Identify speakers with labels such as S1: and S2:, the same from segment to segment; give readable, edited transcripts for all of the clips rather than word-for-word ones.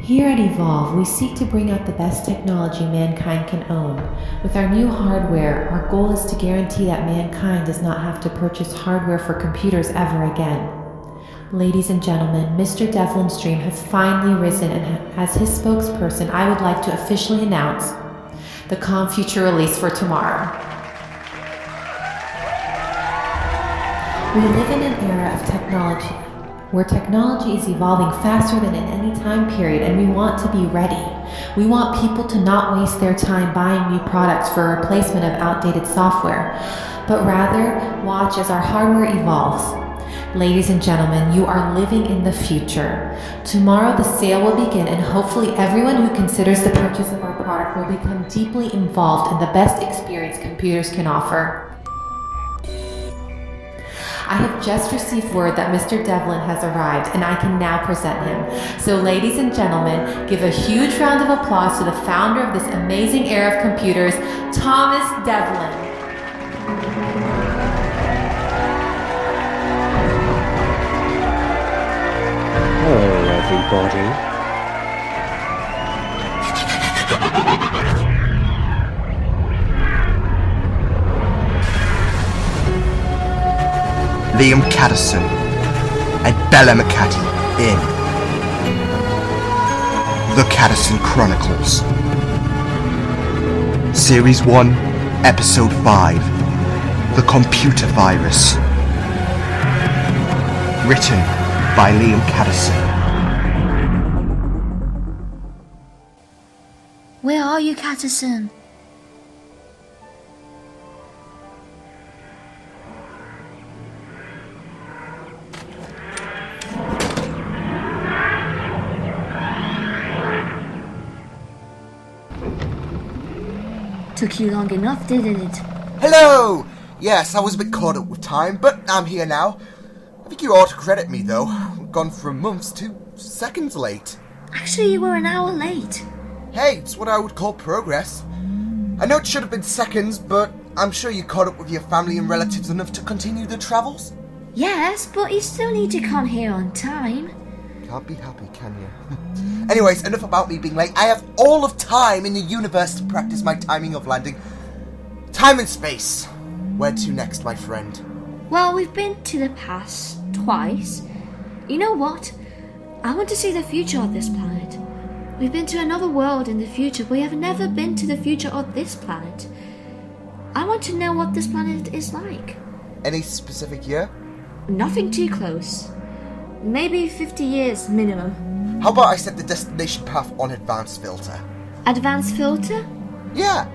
S1: Here at Evolve, we seek to bring out the best technology mankind can own. With our new hardware, our goal is to guarantee that mankind does not have to purchase hardware for computers ever again. Ladies and gentlemen, Mr. Devlin's dream has finally risen, and as his spokesperson, I would like to officially announce the ComFuture release for tomorrow. We live in an era of technology, where technology is evolving faster than in any time period, and we want to be ready. We want people to not waste their time buying new products for a replacement of outdated software, but rather watch as our hardware evolves. Ladies and gentlemen, you are living in the future. Tomorrow the sale will begin, and hopefully everyone who considers the purchase of our product will become deeply involved in the best experience computers can offer. I have just received word that Mr. Devlin has arrived, and I can now present him. So ladies and gentlemen, give a huge round of applause to the founder of this amazing era of computers, Thomas Devlin.
S2: Hello, everybody.
S3: Liam Catterson and Mc-Caty in The Catterson Chronicles. Series 1, Episode 5, The Computer Virus. Written by Liam Catterson.
S4: Where are you, Catterson? Took you long enough, didn't it?
S3: Hello! Yes, I was a bit caught up with time, but I'm here now. I think you ought to credit me, though. I've gone from months to seconds late.
S4: Actually, you were an hour late.
S3: Hey, it's what I would call progress. I know it should have been seconds, but I'm sure you caught up with your family and relatives enough to continue the travels?
S4: Yes, but you still need to come here on time.
S3: Can't be happy, can you? Anyways, enough about me being late. I have all of time in the universe to practice my timing of landing. Time and space. Where to next, my friend?
S4: Well, we've been to the past twice. You know what? I want to see the future of this planet. We've been to another world in the future, but we have never been to the future of this planet. I want to know what this planet is like.
S3: Any specific year?
S4: Nothing too close. Maybe 50 years minimum.
S3: How about I set the destination path on advanced filter?
S4: Advanced filter?
S3: Yeah,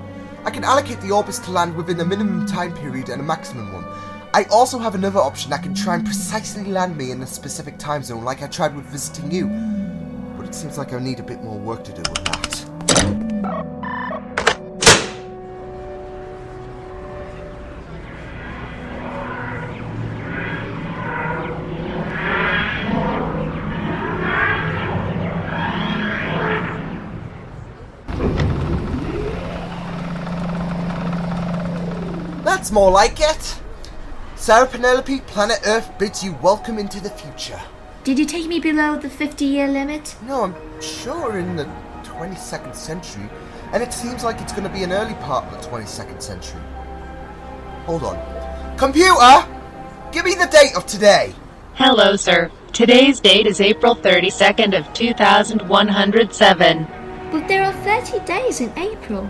S3: I can allocate the orbits to land within a minimum time period and a maximum one. I also have another option. I can try and precisely land me in a specific time zone like I tried with visiting you. But it seems like I need a bit more work to do with that. That's more like it. Sarah Penelope, planet Earth bids you welcome into the future.
S4: Did you take me below the 50-year limit?
S3: No, I'm sure we're in the 22nd century, and it seems like it's going to be an early part of the 22nd century. Hold on. Computer! Give me the date of today!
S5: Hello, sir. Today's date is April 32nd of 2107.
S4: But there are 30 days in April.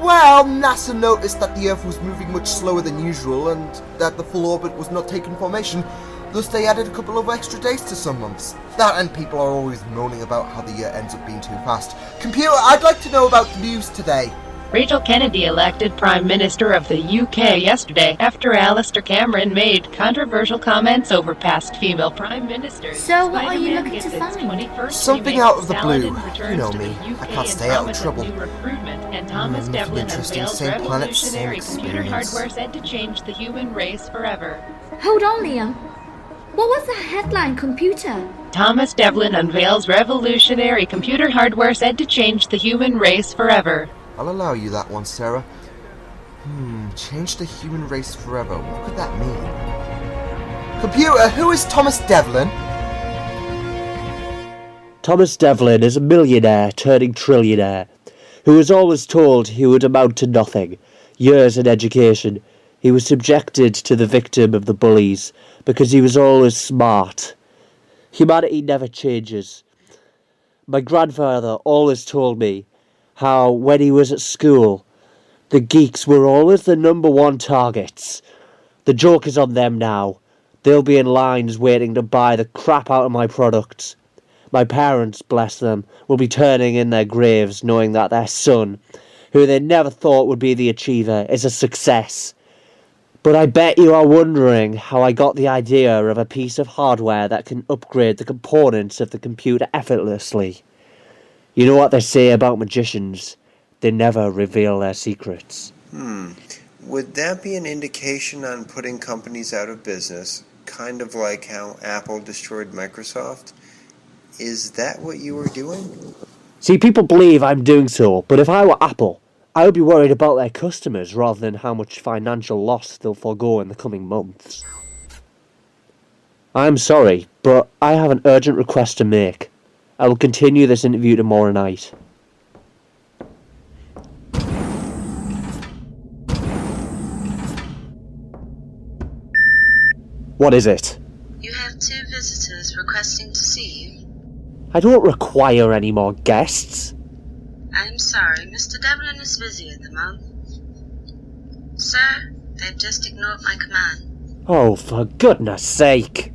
S3: Well, NASA noticed that the Earth was moving much slower than usual and that the full orbit was not taking formation. Thus they added a couple of extra days to some months. That and people are always moaning about how the year ends up being too fast. Computer, I'd like to know about the news today.
S5: Rachel Kennedy elected Prime Minister of the UK yesterday after Alistair Cameron made controversial comments over past female Prime Ministers.
S4: So what are you looking to find?
S3: Something out of the blue. You know me. I can't stay out of trouble.
S5: And Thomas Devlin
S3: interesting.
S5: unveils
S3: Same planet, same
S5: revolutionary computer
S3: experience.
S5: hardware said to change the human race forever.
S4: Hold on, Liam. What was the headline, computer?
S5: Thomas Devlin unveils revolutionary computer hardware said to change the human race forever.
S3: I'll allow you that one, Sarah. Change the human race forever. What could that mean? Computer, who is Thomas Devlin?
S2: Thomas Devlin is a millionaire turning trillionaire, who was always told he would amount to nothing. Years in education, he was subjected to the victim of the bullies, because he was always smart. Humanity never changes. My grandfather always told me how, when he was at school, the geeks were always the number one targets. The joke is on them now. They'll be in lines waiting to buy the crap out of my products. My parents, bless them, will be turning in their graves knowing that their son, who they never thought would be the achiever, is a success. But I bet you are wondering how I got the idea of a piece of hardware that can upgrade the components of the computer effortlessly. You know what they say about magicians? They never reveal their secrets.
S6: Would that be an indication on putting companies out of business, kind of like how Apple destroyed Microsoft? Is that what you were doing?
S2: See, people believe I'm doing so, but if I were Apple, I would be worried about their customers rather than how much financial loss they'll forego in the coming months. I'm sorry, but I have an urgent request to make. I will continue this interview tomorrow night. What is it?
S7: You have 2 visitors requesting to see you.
S2: I don't require any more guests.
S7: I'm sorry, Mr. Devlin is busy at the moment. Sir, they've just ignored my command.
S2: Oh, for goodness sake.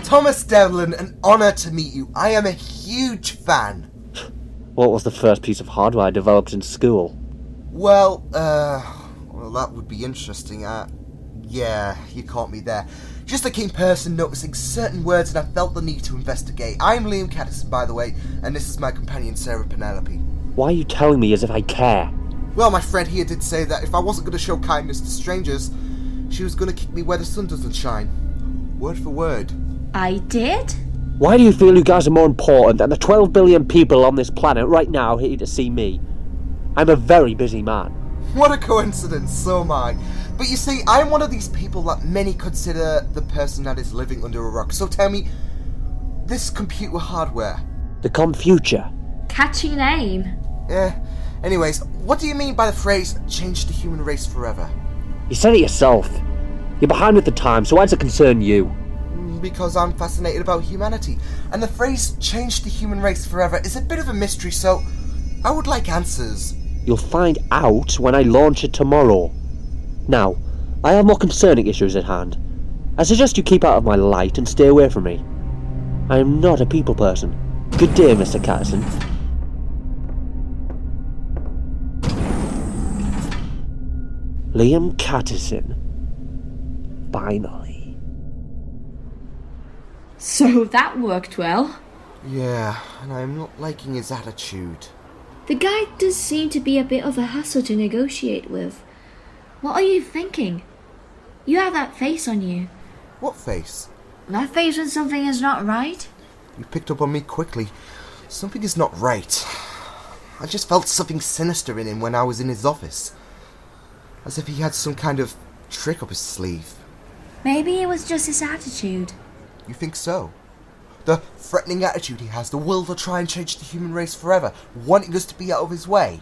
S3: Thomas Devlin, an honour to meet you. I am a huge fan.
S2: What was the first piece of hardware developed in school?
S3: Well, that would be interesting. Yeah, you caught me there. Just a keen person noticing certain words, and I felt the need to investigate. I'm Liam Catterson, by the way, and this is my companion, Sarah Penelope.
S2: Why are you telling me as if I care?
S3: Well, my friend here did say that if I wasn't going to show kindness to strangers, she was going to kick me where the sun doesn't shine. Word for word.
S4: I did?
S2: Why do you feel you guys are more important than the 12 billion people on this planet right now here to see me? I'm a very busy man.
S3: What a coincidence, so am I. But you see, I'm one of these people that many consider the person that is living under a rock. So tell me, this computer hardware...
S2: The ComFuture.
S4: Catchy name.
S3: Anyways, what do you mean by the phrase, change the human race forever?
S2: You said it yourself. You're behind with the times, so why does it concern you?
S3: Because I'm fascinated about humanity. And the phrase, change the human race forever, is a bit of a mystery, so I would like answers.
S2: You'll find out when I launch it tomorrow. Now, I have more concerning issues at hand. I suggest you keep out of my light and stay away from me. I am not a people person. Good day, Mr. Catterson. Liam Catterson. Finally.
S4: So that worked well.
S3: Yeah, and I'm not liking his attitude.
S4: The guy does seem to be a bit of a hassle to negotiate with. What are you thinking? You have that face on you.
S3: What face?
S4: That face when something is not right?
S3: You picked up on me quickly. Something is not right. I just felt something sinister in him when I was in his office. As if he had some kind of trick up his sleeve.
S4: Maybe it was just his attitude.
S3: You think so? The threatening attitude he has, the will to try and change the human race forever, wanting us to be out of his way.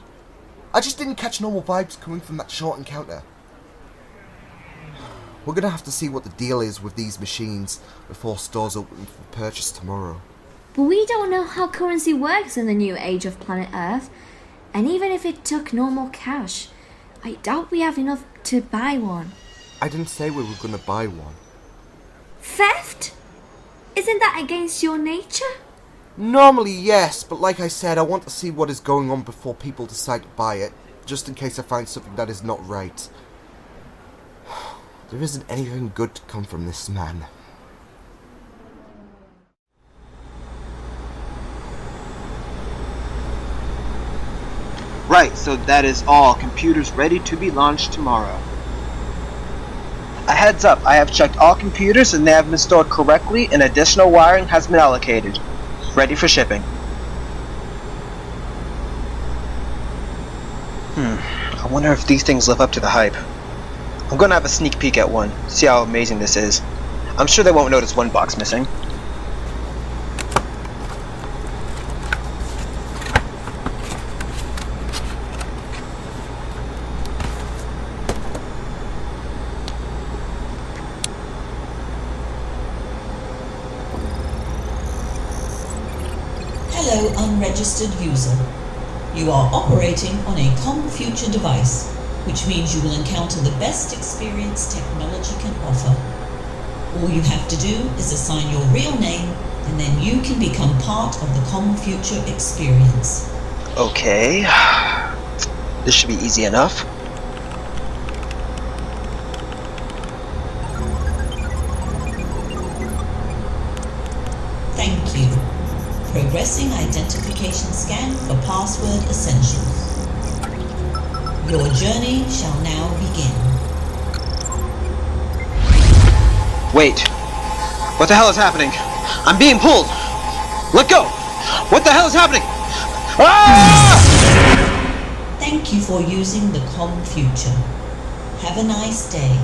S3: I just didn't catch normal vibes coming from that short encounter. We're gonna have to see what the deal is with these machines before stores open for purchase tomorrow.
S4: But we don't know how currency works in the new age of planet Earth. And even if it took normal cash, I doubt we have enough to buy one.
S3: I didn't say we were gonna buy one.
S4: Theft? Isn't that against your nature?
S3: Normally, yes, but like I said, I want to see what is going on before people decide to buy it, just in case I find something that is not right. There isn't anything good to come from this man.
S8: Right, so that is all. Computers ready to be launched tomorrow. A heads up, I have checked all computers and they have been stored correctly and additional wiring has been allocated. Ready for shipping. I wonder if these things live up to the hype. I'm gonna have a sneak peek at one, see how amazing this is. I'm sure they won't notice one box missing.
S9: Hello, unregistered user. You are operating on a ComFuture device, which means you will encounter the best experience technology can offer. All you have to do is assign your real name, and then you can become part of the ComFuture experience.
S8: Okay. This should be easy enough.
S9: Thank you. Progressing identification scan for password essentials. Your journey shall now begin.
S8: Wait. What the hell is happening? I'm being pulled! Let go! What the hell is happening? Ah!
S9: Thank you for using the ComFuture. Have a nice day.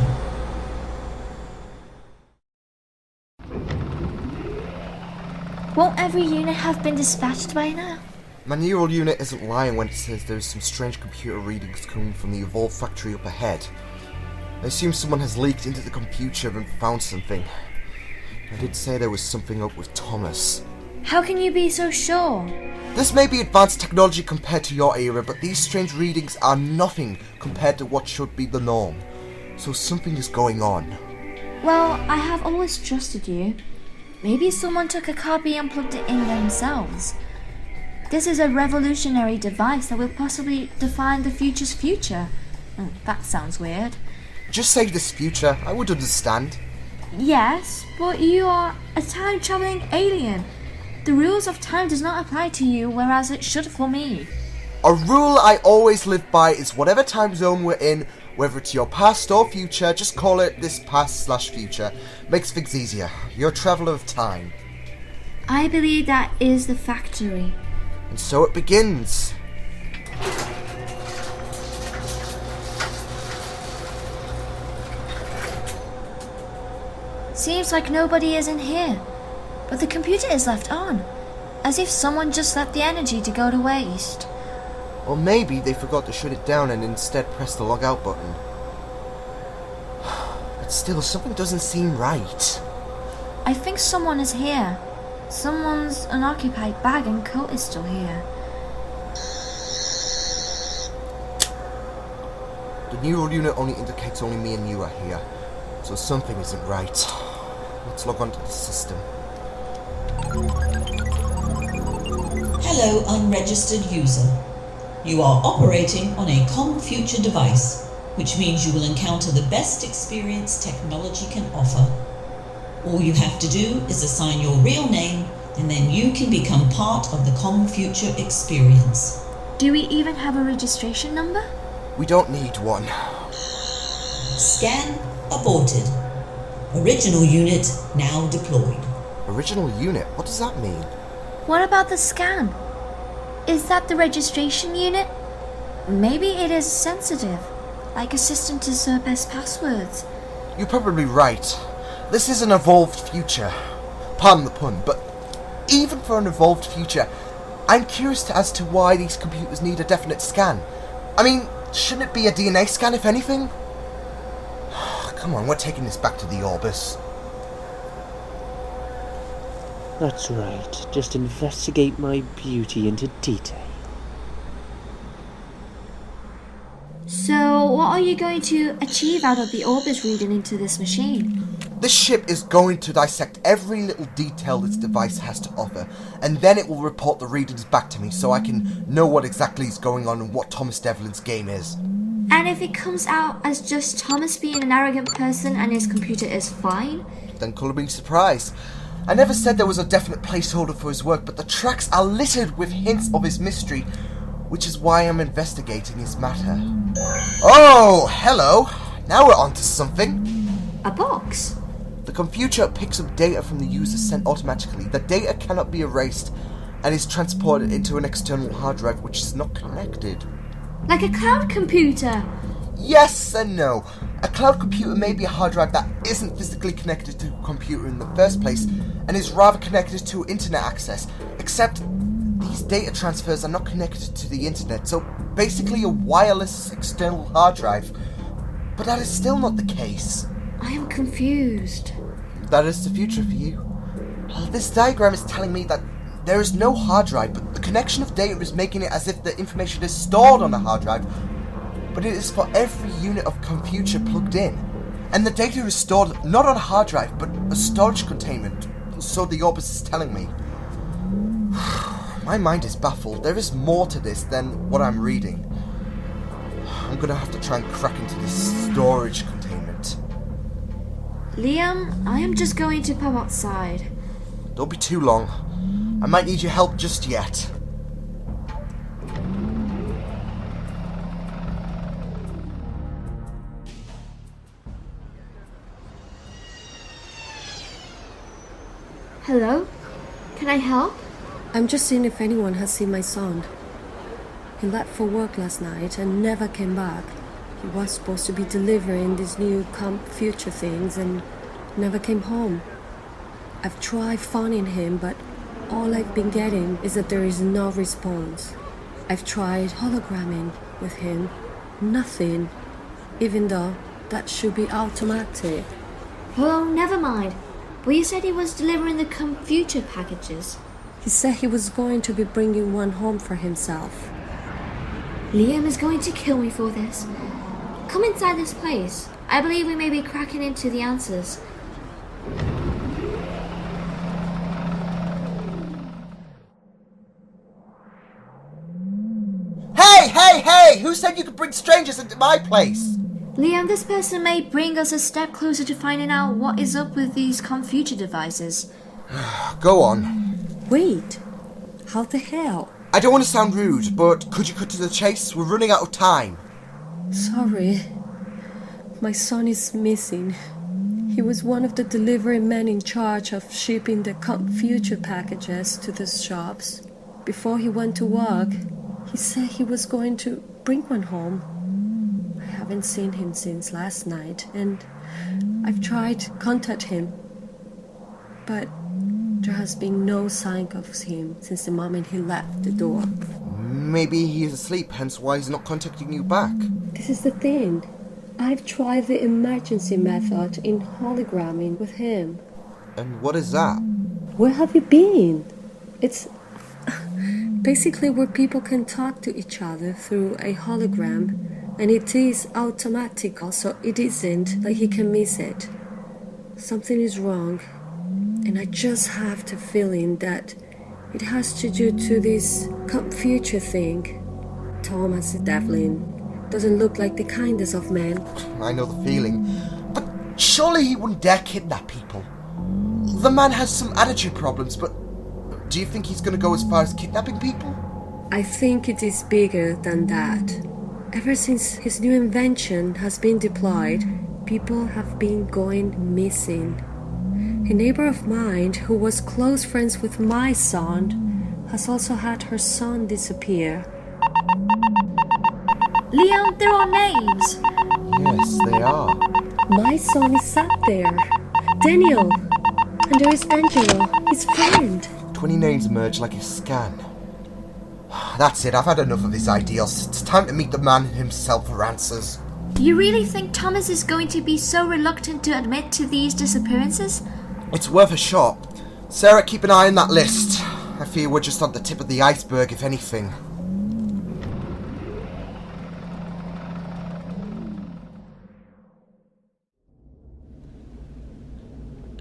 S4: Won't every unit have been dispatched by now?
S3: My neural unit isn't lying when it says there's some strange computer readings coming from the Evolve factory up ahead. I assume someone has leaked into the computer and found something. I did say there was something up with Thomas.
S4: How can you be so sure?
S3: This may be advanced technology compared to your era, but these strange readings are nothing compared to what should be the norm. So something is going on.
S4: Well, I have always trusted you. Maybe someone took a copy and plugged it in themselves. This is a revolutionary device that will possibly define the future's future. That sounds weird.
S3: Just say this future, I would understand.
S4: Yes, but you are a time-traveling alien. The rules of time does not apply to you, whereas it should for me.
S3: A rule I always live by is whatever time zone we're in, whether it's your past or future, just call it this past/future. Makes things easier. You're a traveller of time.
S4: I believe that is the factory.
S3: And so it begins.
S4: Seems like nobody is in here, but the computer is left on, as if someone just let the energy to go to waste.
S3: Or maybe they forgot to shut it down and instead pressed the log out button. But still, something doesn't seem right.
S4: I think someone is here. Someone's unoccupied bag and coat is still here.
S3: The neural unit only indicates only me and you are here, so something isn't right. Let's log on to the system.
S9: Hello, unregistered user. You are operating on a ComFuture device, which means you will encounter the best experience technology can offer. All you have to do is assign your real name, and then you can become part of the ComFuture experience.
S4: Do we even have a registration number?
S3: We don't need one.
S9: Scan aborted. Original unit now deployed.
S3: Original unit? What does that mean?
S4: What about the scan? Is that the registration unit? Maybe it is sensitive, like a system to surpass passwords.
S3: You're probably right. This is an evolved future. Pardon the pun, but even for an evolved future, I'm curious as to why these computers need a definite scan. I mean, shouldn't it be a DNA scan if anything? Come on, we're taking this back to the Orbis.
S2: That's right. Just investigate my beauty into detail.
S4: So, what are you going to achieve out of the Orbis reading into this machine?
S3: This ship is going to dissect every little detail this device has to offer, and then it will report the readings back to me so I can know what exactly is going on and what Thomas Devlin's game is.
S4: And if it comes out as just Thomas being an arrogant person and his computer is fine?
S3: Then colour me surprised. I never said there was a definite placeholder for his work, but the tracks are littered with hints of his mystery, which is why I'm investigating his matter. Oh, hello! Now we're onto something.
S4: A box?
S3: The ComFuture picks up data from the user sent automatically. The data cannot be erased and is transported into an external hard drive which is not connected.
S4: Like a cloud computer?
S3: Yes and no. A cloud computer may be a hard drive that isn't physically connected to a computer in the first place and is rather connected to internet access, except these data transfers are not connected to the internet, so basically a wireless external hard drive. But that is still not the case.
S4: I am confused.
S3: That is the future for you. This diagram is telling me that There is no hard drive, but the connection of data is making it as if the information is stored on a hard drive, but it is for every unit of ComFuture plugged in. And the data is stored not on a hard drive, but a storage containment, so the Orbis is telling me. My mind is baffled. There is more to this than what I'm reading. I'm gonna have to try and crack into this storage containment.
S4: Liam, I am just going to pop outside.
S3: Don't be too long. I might need your help just yet.
S4: Hello? Can I help?
S10: I'm just seeing if anyone has seen my son. He left for work last night and never came back. He was supposed to be delivering these new ComFuture things and never came home. I've tried phoning him, but all I've been getting is that there is no response. I've tried hologramming with him. Nothing. Even though that should be automatic.
S4: Oh, never mind. But you said he was delivering the ComFuture packages.
S10: He said he was going to be bringing one home for himself.
S4: Liam is going to kill me for this. Come inside this place. I believe we may be cracking into the answers.
S3: Hey! Who said you could bring strangers into my place?
S4: Liam, this person may bring us a step closer to finding out what is up with these ComFuture devices.
S3: Go on.
S10: Wait. How the hell?
S3: I don't want to sound rude, but could you cut to the chase? We're running out of time.
S10: Sorry. My son is missing. He was one of the delivery men in charge of shipping the ComFuture packages to the shops. Before he went to work, he said he was going to bring one home. I haven't seen him since last night, and I've tried to contact him, but there has been no sign of him since the moment he left the door.
S3: Maybe he's asleep, hence why he's not contacting you back.
S10: This is the thing. I've tried the emergency method in hologramming with him.
S3: And what is that?
S10: Where have you been? It's basically where people can talk to each other through a hologram, and it is automatic, so it isn't like he can miss it. Something is wrong, and I just have the feeling that it has to do to this ComFuture thing. Thomas Devlin doesn't look like the kindest of men.
S3: I know the feeling, but surely he wouldn't dare kidnap people. The man has some attitude problems, but do you think he's going to go as far as kidnapping people?
S10: I think it is bigger than that. Ever since his new invention has been deployed, people have been going missing. A neighbor of mine who was close friends with my son has also had her son disappear.
S4: Liam, there are names.
S3: Yes, they are.
S10: My son is up there. Daniel. And there is Angelo, his friend.
S3: 20 names emerge like a scan. That's it, I've had enough of his ideals. It's time to meet the man himself for answers.
S4: You really think Thomas is going to be so reluctant to admit to these disappearances?
S3: It's worth a shot. Sarah, keep an eye on that list. I fear we're just on the tip of the iceberg, if anything.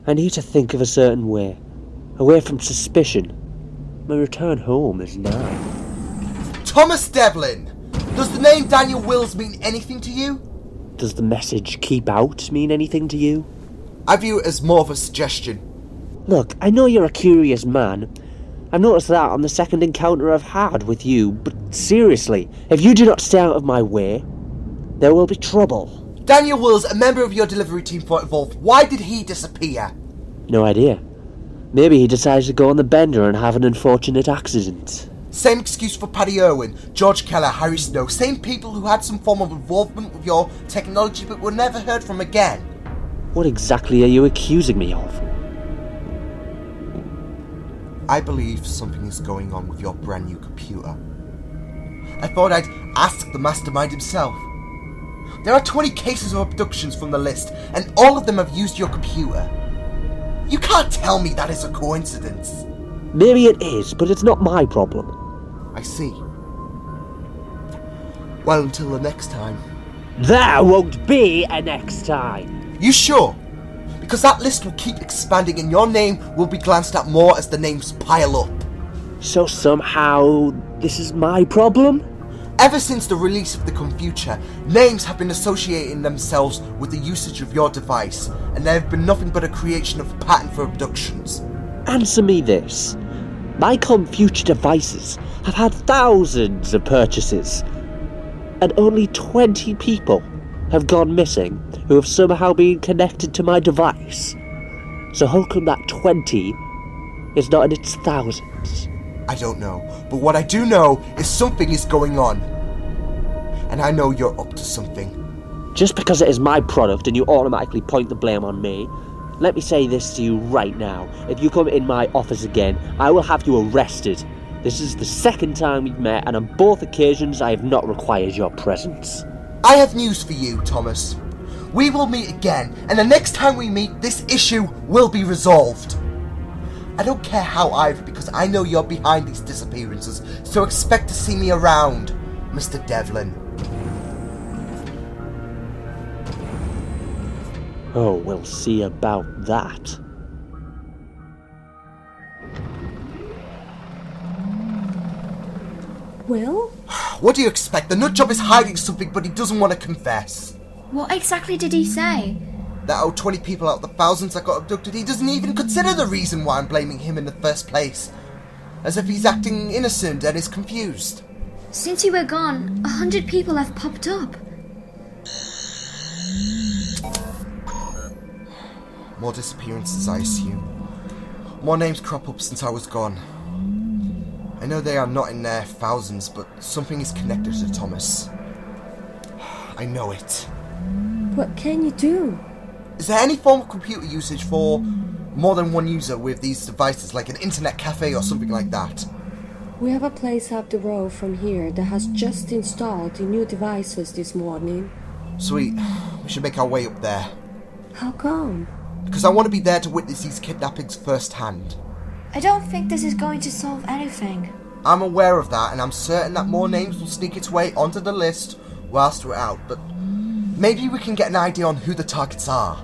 S2: I need to think of a certain way, away from suspicion. My return home is nigh.
S3: Thomas Devlin! Does the name Daniel Wills mean anything to you?
S2: Does the message keep out mean anything to you?
S3: I view it as more of a suggestion.
S2: Look, I know you're a curious man. I've noticed that on the second encounter I've had with you, but seriously, if you do not stay out of my way, there will be trouble.
S3: Daniel Wills, a member of your delivery team for Evolve, why did he disappear?
S2: No idea. Maybe he decided to go on the bender and have an unfortunate accident.
S3: Same excuse for Paddy Irwin, George Keller, Harry Snow, same people who had some form of involvement with your technology but were never heard from again.
S2: What exactly are you accusing me of?
S3: I believe something is going on with your brand new computer. I thought I'd ask the mastermind himself. There are 20 cases of abductions from the list, and all of them have used your computer. You can't tell me that is a coincidence.
S2: Maybe it is, but it's not my problem.
S3: I see. Well, until the next time.
S2: There won't be a next time.
S3: You sure? Because that list will keep expanding and your name will be glanced at more as the names pile up.
S2: So somehow, this is my problem?
S3: Ever since the release of the ComFuture, names have been associating themselves with the usage of your device, and there have been nothing but a creation of a pattern for abductions.
S2: Answer me this. My ComFuture devices have had thousands of purchases, and only 20 people have gone missing who have somehow been connected to my device. So how come that 20 is not in its thousands?
S3: I don't know, but what I do know is something is going on. And I know you're up to something.
S2: Just because it is my product and you automatically point the blame on me, let me say this to you right now. If you come in my office again, I will have you arrested. This is the second time we've met, and on both occasions I have not required your presence.
S3: I have news for you, Thomas. We will meet again, and the next time we meet, this issue will be resolved. I don't care how either, because I know you're behind these disappearances, so expect to see me around, Mr. Devlin.
S2: Oh, we'll see about that.
S10: Well?
S3: What do you expect? The nutjob is hiding something, but he doesn't want to confess.
S4: What exactly did he say?
S3: That out of 20 people out of the thousands that got abducted, he doesn't even consider the reason why I'm blaming him in the first place. As if he's acting innocent and is confused.
S4: Since you were gone, 100 people have popped up.
S3: More disappearances, I assume. More names crop up since I was gone. I know they are not in their thousands, but something is connected to Thomas. I know it.
S10: What can you do?
S3: Is there any form of computer usage for more than one user with these devices, like an internet cafe or something like that?
S10: We have a place up the road from here that has just installed the new devices this morning.
S3: Sweet. We should make our way up there.
S10: How come?
S3: Because I want to be there to witness these kidnappings firsthand.
S4: I don't think this is going to solve anything.
S3: I'm aware of that, and I'm certain that more names will sneak its way onto the list whilst we're out, but maybe we can get an idea on who the targets are.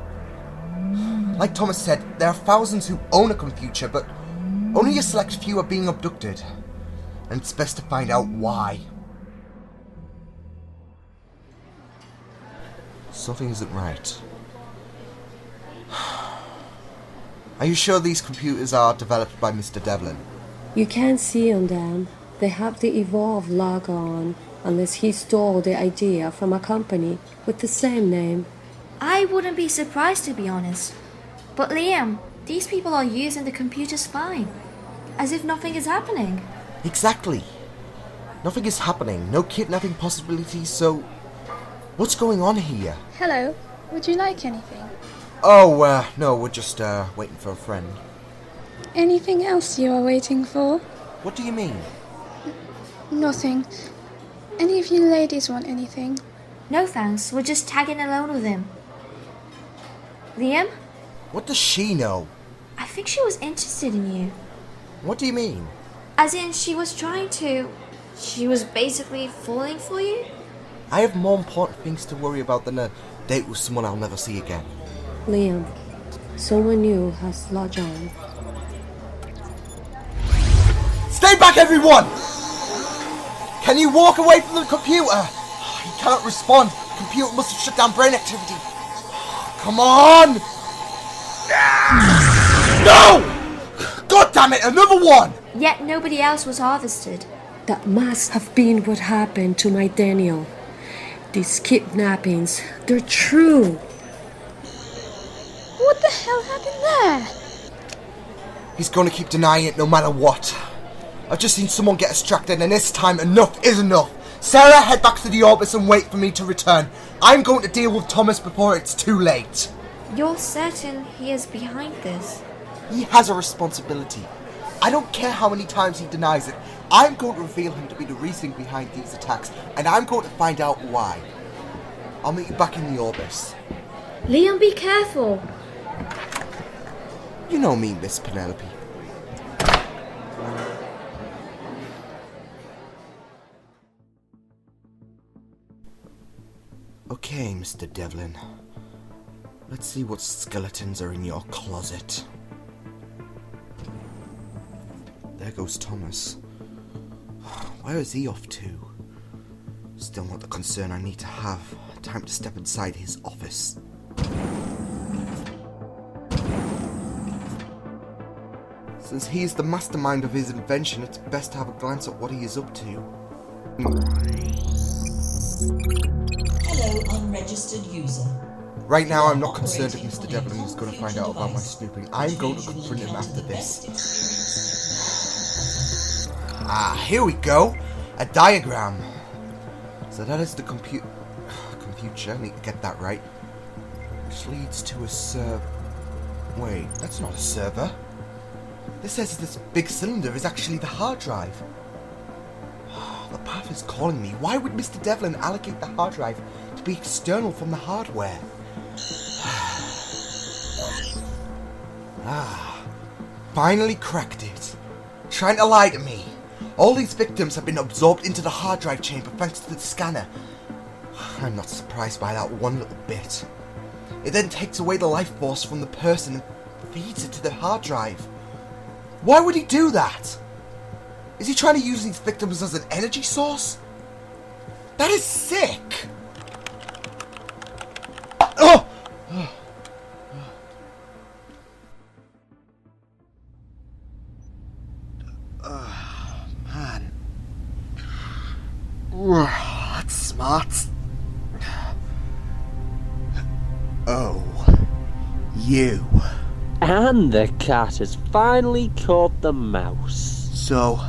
S3: Like Thomas said, there are thousands who own a ComFuture, but only a select few are being abducted. And it's best to find out why. Something isn't right. Are you sure these computers are developed by Mr. Devlin?
S10: You can't see on them. They have the Evolve logo on, unless he stole the idea from a company with the same name.
S4: I wouldn't be surprised, to be honest. But Liam, these people are using the computers fine. As if nothing is happening.
S3: Exactly. Nothing is happening. No kidnapping possibilities, so what's going on here?
S11: Hello. Would you like anything?
S3: Oh, no, we're just waiting for a friend.
S11: Anything else you are waiting for?
S3: What do you mean?
S11: Nothing. Any of you ladies want anything?
S4: No thanks, we're just tagging along with him. Liam?
S3: What does she know?
S4: I think she was interested in you.
S3: What do you mean?
S4: As in, she was trying to... She was basically falling for you?
S3: I have more important things to worry about than a date with someone I'll never see again.
S10: Liam, someone new has lodged on.
S3: Stay back, everyone! Can you walk away from the computer? He cannot respond. The computer must have shut down brain activity. Come on! No! God damn it, another one!
S4: Yet nobody else was harvested.
S10: That must have been what happened to my Daniel. These kidnappings, they're true.
S11: What the hell happened there?
S3: He's going to keep denying it no matter what. I've just seen someone get distracted, and this time enough is enough. Sarah, head back to the orbis and wait for me to return. I'm going to deal with Thomas before it's too late.
S4: You're certain he is behind this?
S3: He has a responsibility. I don't care how many times he denies it. I'm going to reveal him to be the reason behind these attacks, and I'm going to find out why. I'll meet you back in the orbis.
S4: Liam, be careful.
S3: You know me, Miss Penelope. Okay, Mr. Devlin. Let's see what skeletons are in your closet. There goes Thomas. Where is he off to? Still not the concern I need to have. Time to step inside his office. Since he is the mastermind of his invention, it's best to have a glance at what he is up to.
S9: Hello, unregistered user.
S3: Right now, I'm not concerned if Mr. Devlin is going to find out about my snooping. I'm going to confront him after this. Here we go. A diagram. So that is the ComFuture. I need to get that right. Which leads to a server. Wait, that's not a server. This says this big cylinder is actually the hard drive. The path is calling me. Why would Mr. Devlin allocate the hard drive to be external from the hardware? Finally cracked it. Trying to lie to me. All these victims have been absorbed into the hard drive chamber thanks to the scanner. I'm not surprised by that one little bit. It then takes away the life force from the person and feeds it to the hard drive. Why would he do that? Is he trying to use these victims as an energy source? That is sick! Oh! Man. That's smart. Oh. You.
S2: And the cat has finally caught the mouse.
S3: So,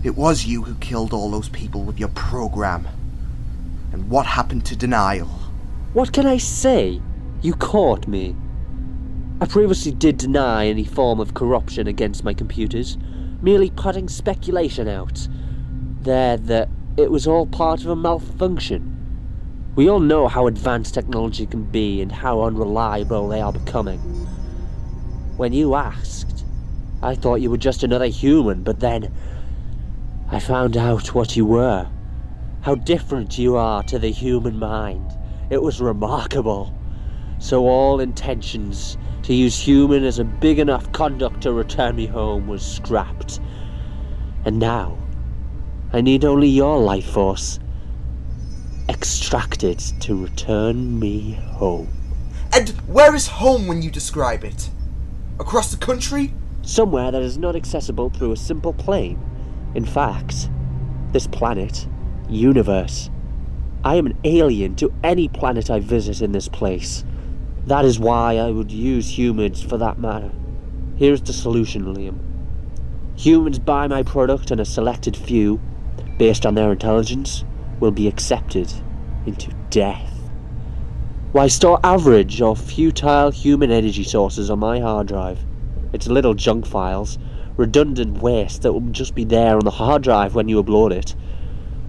S3: it was you who killed all those people with your program. And what happened to denial?
S2: What can I say? You caught me. I previously did deny any form of corruption against my computers, merely putting speculation out there that it was all part of a malfunction. We all know how advanced technology can be and how unreliable they are becoming. When you asked, I thought you were just another human, but then I found out what you were. How different you are to the human mind. It was remarkable. So all intentions to use human as a big enough conduct to return me home was scrapped. And now, I need only your life force extracted to return me home.
S3: And where is home when you describe it? Across the country?
S2: Somewhere that is not accessible through a simple plane. In fact, this planet, universe, I am an alien to any planet I visit in this place. That is why I would use humans for that matter. Here's the solution, Liam. Humans buy my product and a selected few, based on their intelligence, will be accepted into death. Why store average or futile human energy sources on my hard drive? It's little junk files, redundant waste that will just be there on the hard drive when you upload it.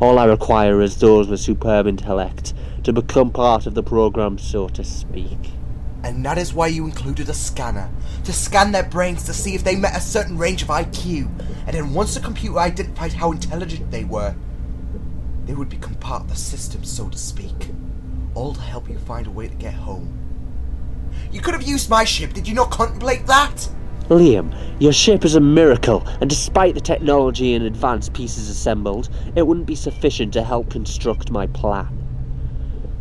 S2: All I require is those with superb intellect to become part of the program, so to speak.
S3: And that is why you included a scanner, to scan their brains to see if they met a certain range of IQ, and then once the computer identified how intelligent they were, they would become part of the system, so to speak. All to help you find a way to get home. You could have used my ship, did you not contemplate that?
S2: Liam, your ship is a miracle, and despite the technology and advanced pieces assembled, it wouldn't be sufficient to help construct my plan.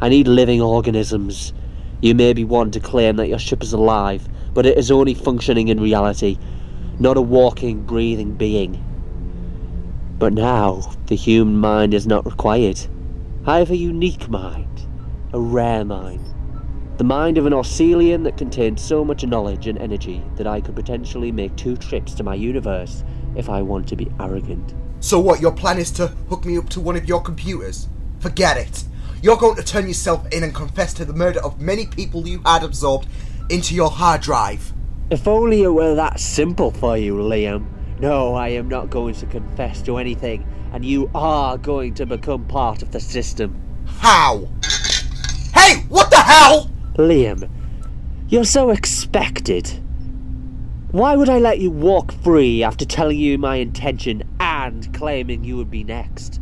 S2: I need living organisms. You may be one to claim that your ship is alive, but it is only functioning in reality, not a walking, breathing being. But now, the human mind is not required. I have a unique mind, a rare mind. The mind of an Orcelian that contains so much knowledge and energy that I could potentially make 2 trips to my universe if I want to be arrogant.
S3: So what, your plan is to hook me up to one of your computers? Forget it. You're going to turn yourself in and confess to the murder of many people you had absorbed into your hard drive.
S2: If only it were that simple for you, Liam. No, I am not going to confess to anything, and you are going to become part of the system.
S3: How? Hey, what the hell?
S2: Liam, you're so expected. Why would I let you walk free after telling you my intention and claiming you would be next?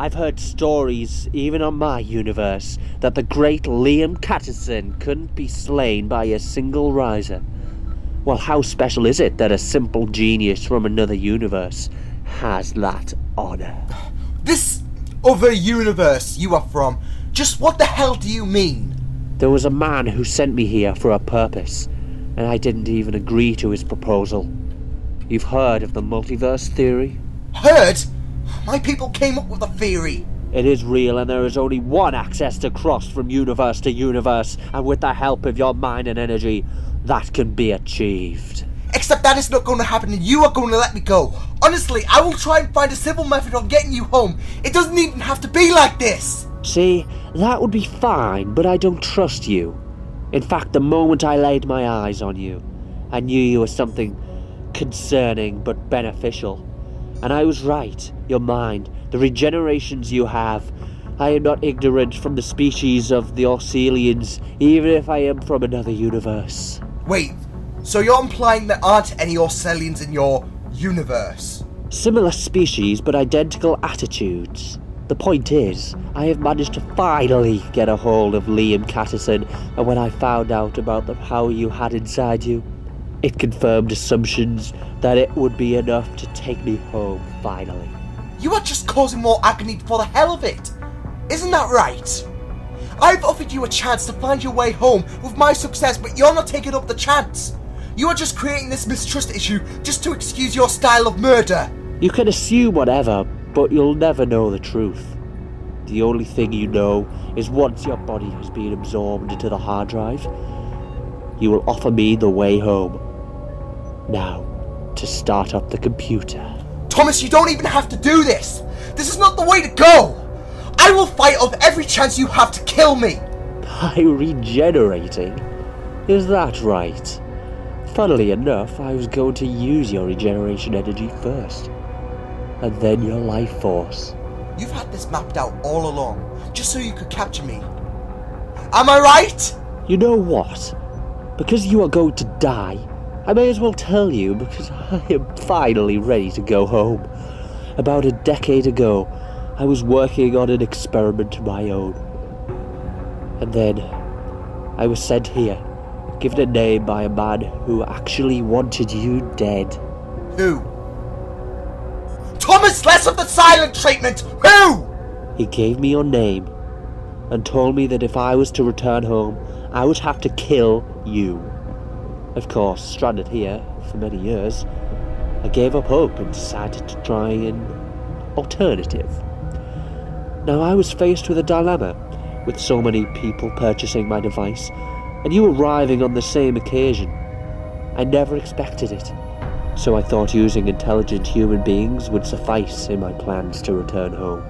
S2: I've heard stories, even on my universe, that the great Liam Catterson couldn't be slain by a single riser. Well, how special is it that a simple genius from another universe has that honor?
S3: This other universe you are from, just what the hell do you mean?
S2: There was a man who sent me here for a purpose, and I didn't even agree to his proposal. You've heard of the multiverse theory?
S3: Heard? My people came up with a theory.
S2: It is real, and there is only one access to cross from universe to universe, and with the help of your mind and energy, that can be achieved.
S3: Except that is not going to happen, and you are going to let me go. Honestly, I will try and find a civil method of getting you home. It doesn't even have to be like this.
S2: See, that would be fine, but I don't trust you. In fact, the moment I laid my eyes on you, I knew you were something concerning but beneficial. And I was right. Your mind, the regenerations you have. I am not ignorant from the species of the Orselians, even if I am from another universe.
S3: Wait, so you're implying there aren't any Orselians in your universe?
S2: Similar species, but identical attitudes. The point is, I have managed to finally get a hold of Liam Catterson, and when I found out about the power you had inside you, it confirmed assumptions that it would be enough to take me home, finally.
S3: You are just causing more agony for the hell of it. Isn't that right? I've offered you a chance to find your way home with my success, but you're not taking up the chance. You are just creating this mistrust issue just to excuse your style of murder.
S2: You can assume whatever, but you'll never know the truth. The only thing you know is once your body has been absorbed into the hard drive, you will offer me the way home. Now, to start up the computer.
S3: Thomas, you don't even have to do this. This is not the way to go. I will fight off every chance you have to kill me.
S2: By regenerating? Is that right? Funnily enough, I was going to use your regeneration energy first. And then your life force.
S3: You've had this mapped out all along, just so you could capture me. Am I right?
S2: You know what? Because you are going to die, I may as well tell you, because I am finally ready to go home. About a decade ago, I was working on an experiment of my own. And then, I was sent here, given a name by a man who actually wanted you dead.
S3: Who? Thomas, less of the silent treatment! Who?
S2: He gave me your name, and told me that if I was to return home, I would have to kill you. Of course, stranded here for many years, I gave up hope and decided to try an alternative. Now I was faced with a dilemma, with so many people purchasing my device, and you arriving on the same occasion. I never expected it, so I thought using intelligent human beings would suffice in my plans to return home.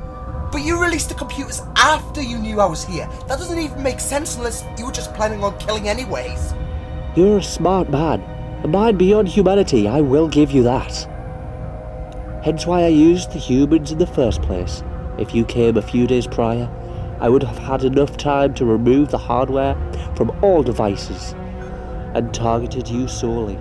S3: But you released the computers after you knew I was here. That doesn't even make sense unless you were just planning on killing anyways.
S2: You're a smart man, a mind beyond humanity, I will give you that. Hence why I used the humans in the first place. If you came a few days prior, I would have had enough time to remove the hardware from all devices and targeted you solely.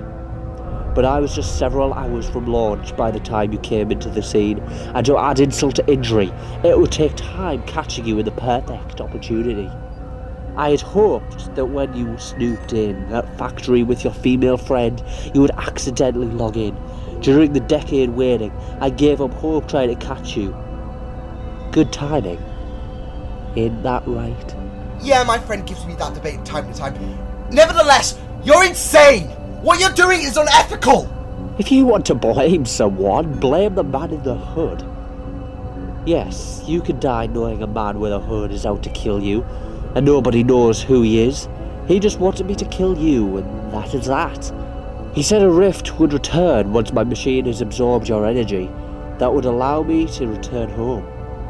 S2: But I was just several hours from launch by the time you came into the scene, and to add insult to injury, it would take time catching you in the perfect opportunity. I had hoped that when you snooped in at factory with your female friend, you would accidentally log in. During the decade waiting, I gave up hope trying to catch you. Good timing. Ain't that right?
S3: Yeah, my friend gives me that debate time to time. Nevertheless, you're insane! What you're doing is unethical!
S2: If you want to blame someone, blame the man in the hood. Yes, you could die knowing a man with a hood is out to kill you, and nobody knows who he is. He just wanted me to kill you, and that is that. He said a rift would return once my machine has absorbed your energy. That would allow me to return home.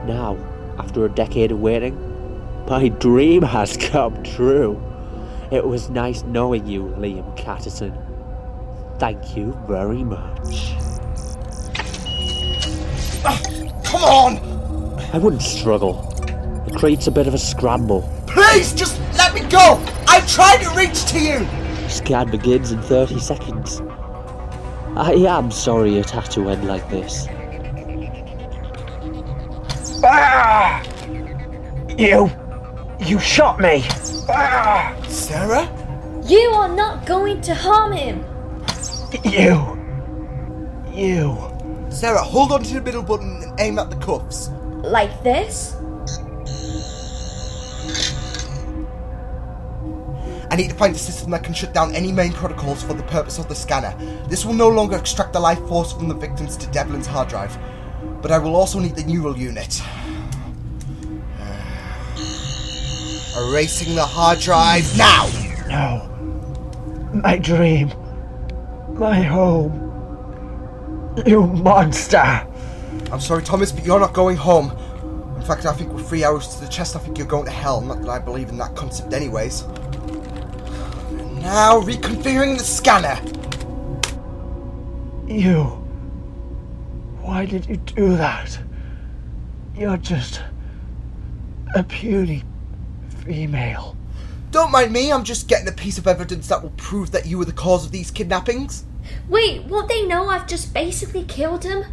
S2: Now, after a decade of waiting, my dream has come true. It was nice knowing you, Liam Catterson. Thank you very much.
S3: Come on!
S2: I wouldn't struggle. It creates a bit of a scramble.
S3: Please, just let me go! I'm trying to reach to you!
S2: Scan begins in 30 seconds. I am sorry it had to end like this.
S8: Ah! You shot me! Ah!
S3: Sarah?
S4: You are not going to harm him!
S8: You.
S3: Sarah, hold on to the middle button and aim at the cuffs.
S4: Like this?
S3: I need to find a system that can shut down any main protocols for the purpose of the scanner. This will no longer extract the life force from the victims to Devlin's hard drive, but I will also need the neural unit. Erasing the hard drive now!
S8: No. My dream. My home. You monster!
S3: I'm sorry, Thomas, but you're not going home. In fact, I think with 3 hours to the chest, I think you're going to hell. Not that I believe in that concept anyways. Now, reconfiguring the scanner!
S8: You. Why did you do that? You're just a puny female.
S3: Don't mind me, I'm just getting a piece of evidence that will prove that you were the cause of these kidnappings.
S4: Wait, won't they know I've just basically killed him?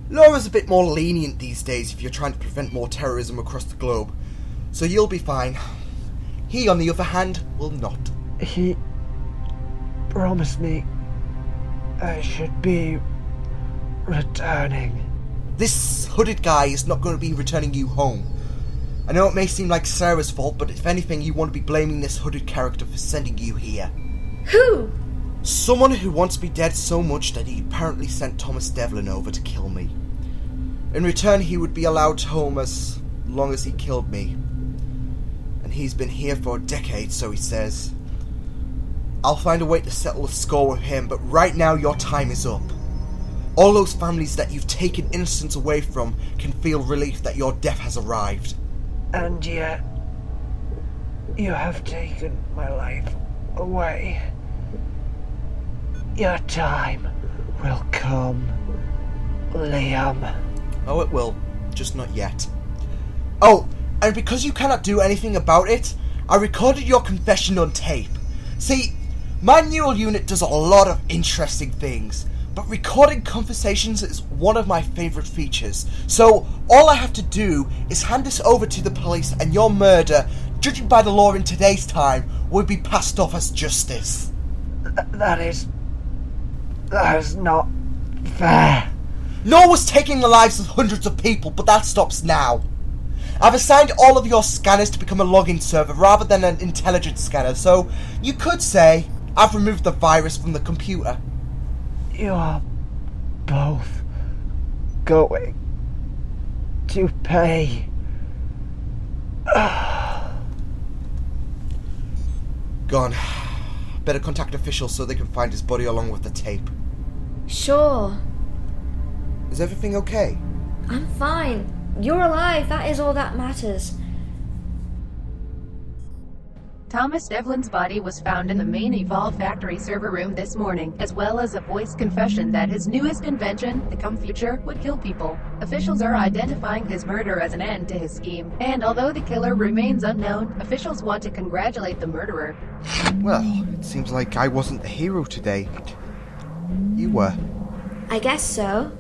S3: Laura's a bit more lenient these days if you're trying to prevent more terrorism across the globe. So you'll be fine. He, on the other hand, will not.
S8: He promised me I should be returning.
S3: This hooded guy is not going to be returning you home. I know it may seem like Sarah's fault, but if anything, you want to be blaming this hooded character for sending you here.
S4: Who?
S3: Someone who wants me dead so much that he apparently sent Thomas Devlin over to kill me. In return, he would be allowed home as long as he killed me. And he's been here for a decade, so he says. I'll find a way to settle a score with him, but right now your time is up. All those families that you've taken innocence away from can feel relief that your death has arrived.
S8: And yet, you have taken my life away. Your time will come, Liam.
S3: Oh, it will. Just not yet. Oh, and because you cannot do anything about it, I recorded your confession on tape. See, my neural unit does a lot of interesting things, but recording conversations is one of my favourite features. So, all I have to do is hand this over to the police and your murder, judging by the law in today's time, will be passed off as justice.
S8: That is not fair.
S3: Nor was taking the lives of hundreds of people, but that stops now. I've assigned all of your scanners to become a login server rather than an intelligence scanner, so you could say I've removed the virus from the computer.
S8: You are both going to pay.
S3: Gone. Better contact officials so they can find his body along with the tape.
S4: Sure.
S3: Is everything okay?
S4: I'm fine. You're alive, that is all that matters.
S5: Thomas Devlin's body was found in the main Evolve factory server room this morning, as well as a voice confession that his newest invention, the ComFuture, would kill people. Officials are identifying his murder as an end to his scheme, and although the killer remains unknown, officials want to congratulate the murderer.
S3: Well, it seems like I wasn't the hero today. You were.
S4: I guess so.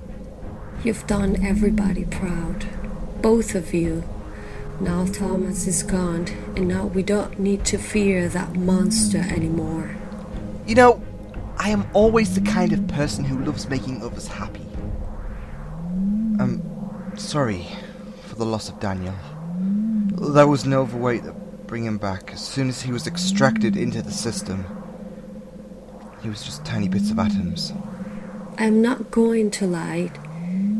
S10: You've done everybody proud. Both of you. Now Thomas is gone, and now we don't need to fear that monster anymore.
S3: You know, I am always the kind of person who loves making others happy. I'm sorry for the loss of Daniel. There was no other way to bring him back. As soon as he was extracted into the system, he was just tiny bits of atoms.
S10: I'm not going to lie.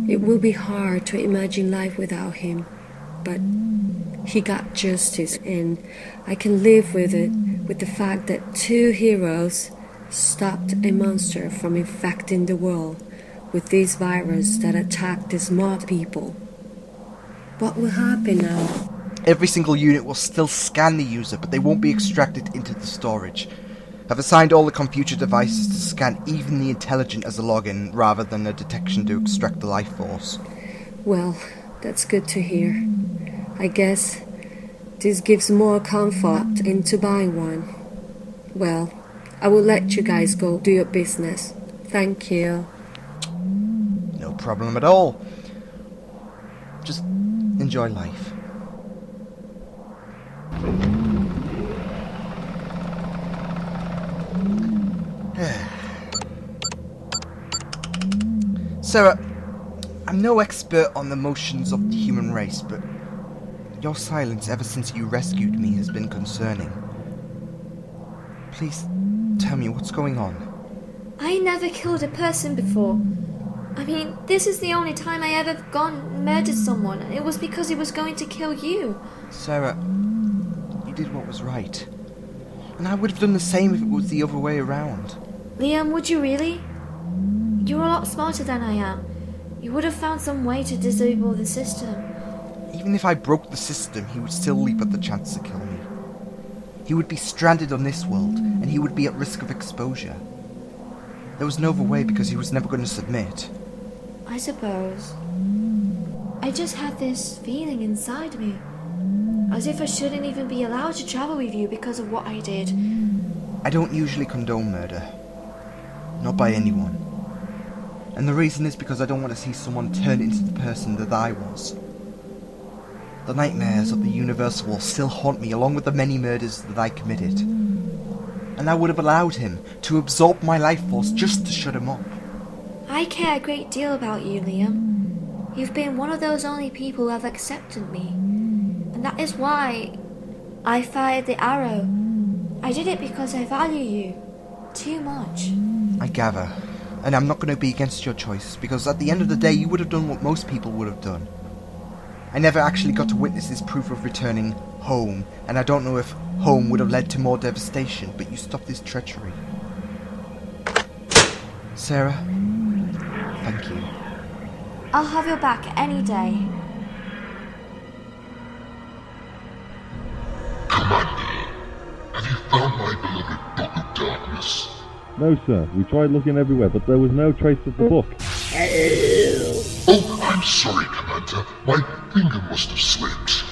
S10: It will be hard to imagine life without him, but he got justice, and I can live with it, with the fact that two heroes stopped a monster from infecting the world with this virus that attacked the smart people. What will happen now?
S3: Every single unit will still scan the user, but they won't be extracted into the storage. I've assigned all the ComFuture devices to scan even the intelligent as a login, rather than a detection to extract the life force.
S10: Well, that's good to hear. I guess this gives more comfort into buying one. Well, I will let you guys go do your business. Thank you.
S3: No problem at all. Just enjoy life. Sarah, I'm no expert on the motions of the human race, but your silence ever since you rescued me has been concerning. Please tell me what's going on.
S4: I never killed a person before. I mean, this is the only time I ever gone and murdered someone, and it was because he was going to kill you.
S3: Sarah, you did what was right. And I would have done the same if it was the other way around.
S4: Liam, would you really? You're a lot smarter than I am. You would have found some way to disable the system.
S3: Even if I broke the system, he would still leap at the chance to kill me. He would be stranded on this world, and he would be at risk of exposure. There was no other way because he was never going to submit.
S4: I suppose. I just had this feeling inside me. As if I shouldn't even be allowed to travel with you because of what I did.
S3: I don't usually condone murder. Not by anyone. And the reason is because I don't want to see someone turn into the person that I was. The nightmares of the universe will still haunt me along with the many murders that I committed. And I would have allowed him to absorb my life force just to shut him up.
S4: I care a great deal about you, Liam. You've been one of those only people who have accepted me. And that is why I fired the arrow. I did it because I value you too much.
S3: I gather. And I'm not going to be against your choice, because at the end of the day you would have done what most people would have done. I never actually got to witness this proof of returning home, and I don't know if home would have led to more devastation, but you stopped this treachery. Sarah, thank you.
S4: I'll have your back any day.
S12: Commander, have you found my beloved Book of Darkness?
S13: No, sir. We tried looking everywhere, but there was no trace of the book.
S12: Oh, I'm sorry, Commander. My finger must have slipped.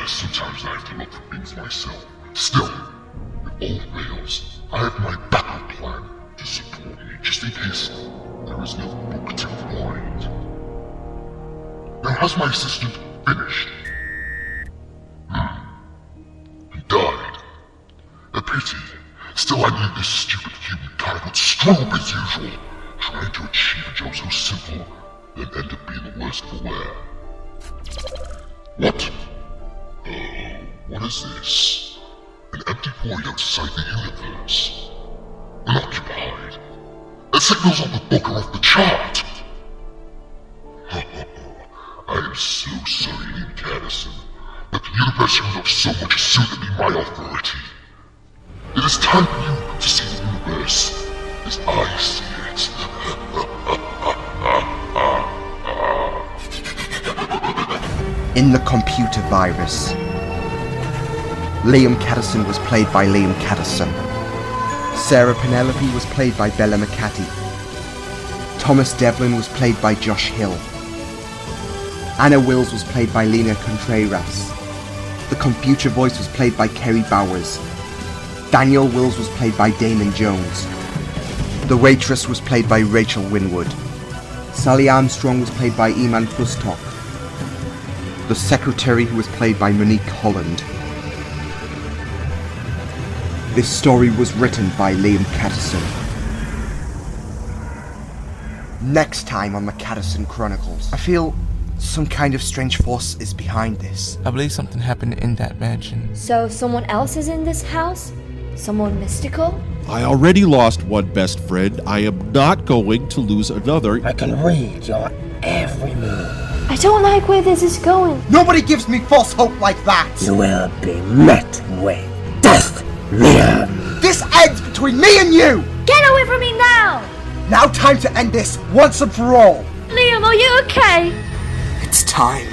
S12: Sometimes I have to look for things myself. Still, if all fails, I have my backup plan to support me, just in case there is no book to find. Now, has my assistant finished? He died. A pity. Still, I knew this stupid humankind would struggle as usual, trying to achieve a job so simple, then end up being the worst for wear. What? What is this? An empty void outside the universe. Unoccupied. The signals on the book are off the chart. I am so sorry, Liam Catterson, but the universe you love so much is soon to be my authority. It is time for you to see the universe as I see it.
S3: In the computer virus, Liam Catterson was played by Liam Catterson. Sarah Penelope was played by Mc-Caty. Thomas Devlin was played by Josh Hill. Anna Wills was played by Lina Contreras. The ComFuture voice was played by Kerry Bowers. Daniel Wills was played by Damon Jones. The Waitress was played by Rachel Winwood. Sally Armstrong was played by Eman Fustok. The Secretary was played by Monique Holland. This story was written by Liam Catterson. Next time on the Catterson Chronicles, I feel some kind of strange force is behind this.
S14: I believe something happened in that mansion.
S4: So someone else is in this house? Someone mystical?
S15: I already lost one best friend. I am not going to lose another.
S16: I can read your every move.
S4: I don't like where this is going.
S3: Nobody gives me false hope like that.
S16: You will be met with death, Liam.
S3: This ends between me and you.
S4: Get away from me now.
S3: Now time to end this once and for all.
S4: Liam, are you okay?
S3: It's time.